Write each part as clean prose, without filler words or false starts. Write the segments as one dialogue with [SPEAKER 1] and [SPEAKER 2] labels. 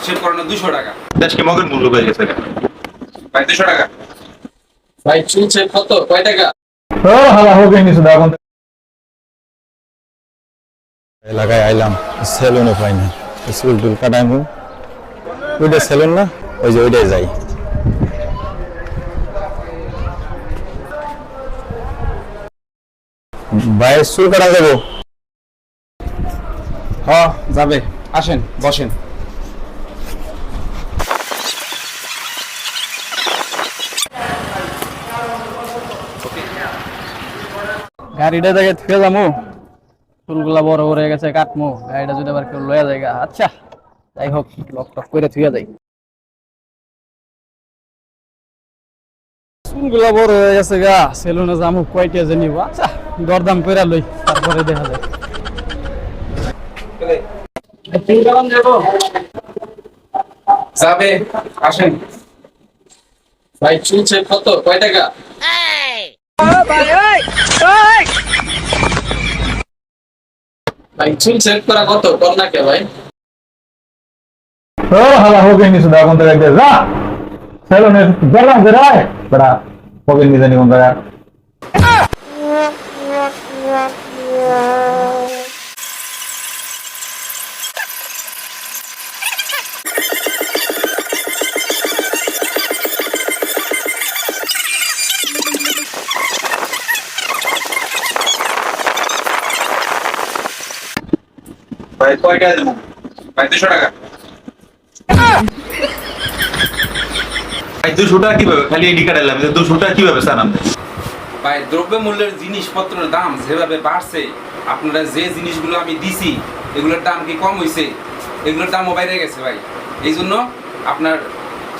[SPEAKER 1] Shave করানো 200 টাকা।
[SPEAKER 2] আজকে মগের মূল্য হয়ে গেছে
[SPEAKER 1] ভাই 200 টাকা। ভাই চুল শেভ কত, কয় টাকা?
[SPEAKER 3] ও হালা হোক নিছো দা কোন এলাকায় আইলাম, সেলুনে পাই না, চুল টুল কাটাইমু। ওইটা সেলুন না, ওই যে ওইটাই যাই। ভাই চুল কাটা যাবো?
[SPEAKER 1] হ্যাঁ যাবে, আসেন বসেন।
[SPEAKER 4] গাড়িটা দেখে থুয়ে যাবো, চুলগুলা বড় বড় হয়ে গেছে, কাটমো। গাড়িটা যদি আবার কেউ লয়ে যায়, আচ্ছা যাই হোক, লক টক করে থুয়ে যাই। চুলগুলা বড় হয়ে গেছে গা, সেলুনে যাবো, কয়টা যে নিব, আচ্ছা দরদাম করে লই, তারপরে দেখা যায়।
[SPEAKER 1] যাবে, আসেন। ভাই চুল শেভ কত, কয় টাকা? ভাই চুল শেভ করা কত, কর না কে ভাই?
[SPEAKER 3] ও হালা হোক নিছো দা কোন জায়গায় যা, সেলুনে গেলাম যে রায় বড়া হোক নিছে নি কোন জায়গা।
[SPEAKER 2] ভাই কয়টা দেবো?
[SPEAKER 1] ভাই 200 টাকা।
[SPEAKER 2] ভাই 200 টাকা কিভাবে? খালি এডি কার্ড এলাম, 200 টাকা কিভাবে স্যার আপনি?
[SPEAKER 1] ভাই দ্রব্যমূল্যের জিনিসপত্রের দাম যেভাবে বাড়ছে, আপনারা যে জিনিসগুলো আমি দিছি এগুলোর দাম কি কম হয়েছে? এগুলোর দামও বাইরে গেছে ভাই। এই জন্য আপনার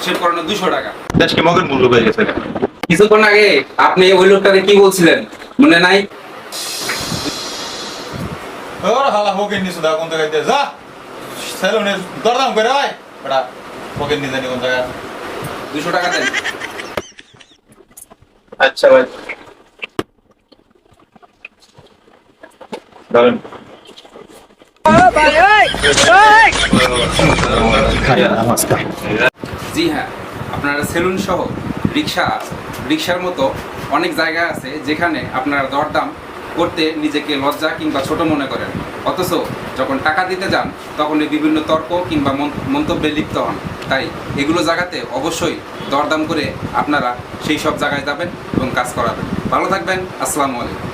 [SPEAKER 1] শেভ করানো 200 টাকা।
[SPEAKER 2] আজকে মগের মূল্য হয়ে গেছে।
[SPEAKER 1] কিছুক্ষণ আগে আপনি ওই লোকটাকে কি বলছিলেন মনে নাই?
[SPEAKER 3] ওর হালা হোক নিছো দা কোন জায়গায় যা, সেলুনে দরদাম করে আয় বড়া হোক নিছে নি কোন জায়গা।
[SPEAKER 1] 200 টাকা দেন।
[SPEAKER 2] আচ্ছা ভাই ধরেন।
[SPEAKER 1] জি হ্যাঁ, আপনারা সেলুন সহ রিক্সার মতো অনেক জায়গা আছে যেখানে আপনারা দরদাম করতে নিজেকে লজ্জা কিংবা ছোট মনে করেন, অথচ যখন টাকা দিতে যান তখনই বিভিন্ন তর্ক কিংবা মন্তব্যে লিপ্ত হন। তাই এগুলো জায়গাতে অবশ্যই দরদাম করে আপনারা সেই সব জায়গায় যাবেন এবং কাজ করাবেন। ভালো থাকবেন, আসসালামু আলাইকুম।